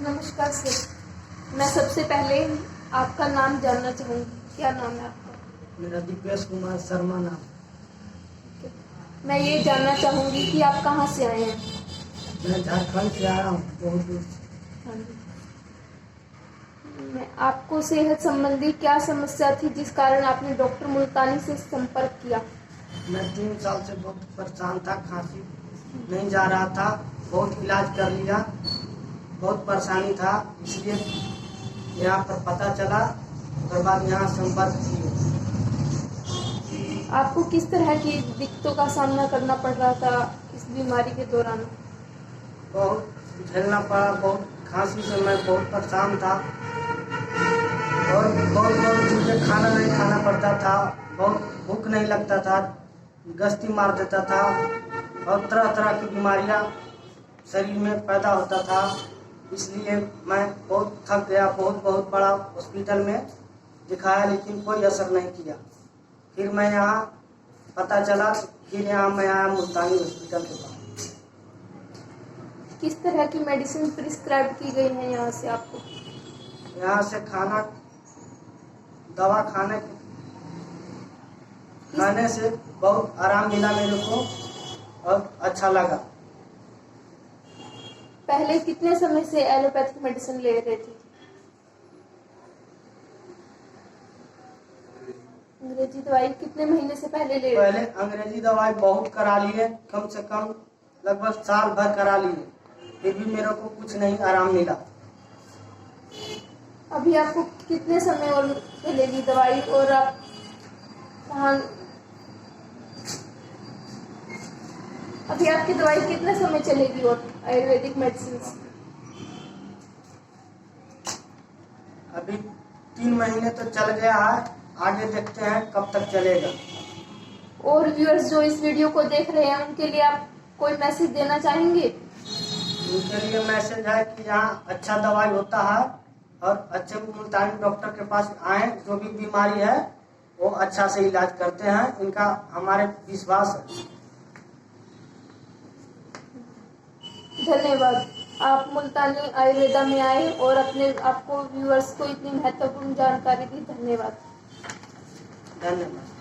नमस्कार सर, मैं सबसे पहले आपका नाम जानना चाहूँगी। क्या नाम है आपका? मेरा दीपेश कुमार शर्मा नाम। मैं ये जानना चाहूँगी कि आप कहाँ से आए हैं? मैं झारखंड से आया हूँ, बहुत दूर। हाँ जी। मैं आपको सेहत संबंधी क्या समस्या थी जिस कारण आपने डॉक्टर मुल्तानी से संपर्क किया? मैं 3 साल से बहुत परेशान था, खांसी नहीं जा रहा था, बहुत इलाज कर लिया, बहुत परेशानी था, इसलिए यहाँ पर पता चला, उसके बाद यहाँ संपर्क किया। आपको किस तरह की दिक्कतों का सामना करना पड़ रहा था इस बीमारी के दौरान? बहुत झेलना पड़ा, बहुत खांसी से मैं बहुत परेशान था और बहुत बहुत मुझे खाना नहीं खाना पड़ता था, बहुत भूख नहीं लगता था, गश्ती मार देता था और तरह तरह की बीमारियां शरीर में पैदा होता था। इसलिए मैं बहुत थक गया, बहुत बड़ा हॉस्पिटल में दिखाया लेकिन कोई असर नहीं किया। फिर मैं यहाँ पता चला, फिर यहाँ मैं आया मुल्तानी हॉस्पिटल के पास। किस तरह की मेडिसिन प्रिस्क्राइब की गई है यहाँ से आपको? यहाँ से दवा खाने से बहुत आराम मिला मेरे को और अच्छा लगा। पहले कितने समय से एलोपैथिक मेडिसिन ले रहे थे? अंग्रेजी दवाई कितने महीने से पहले ले रहे थे? पहले अंग्रेजी दवाई बहुत करा लिए, कम से कम लगभग साल भर करा लिए, फिर भी मेरे को कुछ नहीं आराम मिला। अभी आपको कितने समय और चलेगी दवाई और आप कहाँ? अभी आपकी दवाई कितने समय चलेगी और आयुर्वेदिक मेडिसिन? अभी 3 महीने तो चल गया है, आगे देखते हैं कब तक चलेगा। और व्यूअर्स जो इस वीडियो को देख रहे हैं उनके लिए आप कोई मैसेज देना चाहेंगे? उनके लिए मैसेज है कि यहाँ अच्छा दवाई होता है और अच्छे मुल्तानी डॉक्टर के पास आए, जो भी बीमारी है वो अच्छा से इलाज करते हैं, इनका हमारे विश्वास है। धन्यवाद। आप मुल्तानी आयुर्वेदा में आए और अपने आपको व्यूअर्स को इतनी महत्वपूर्ण जानकारी दी। धन्यवाद। धन्यवाद।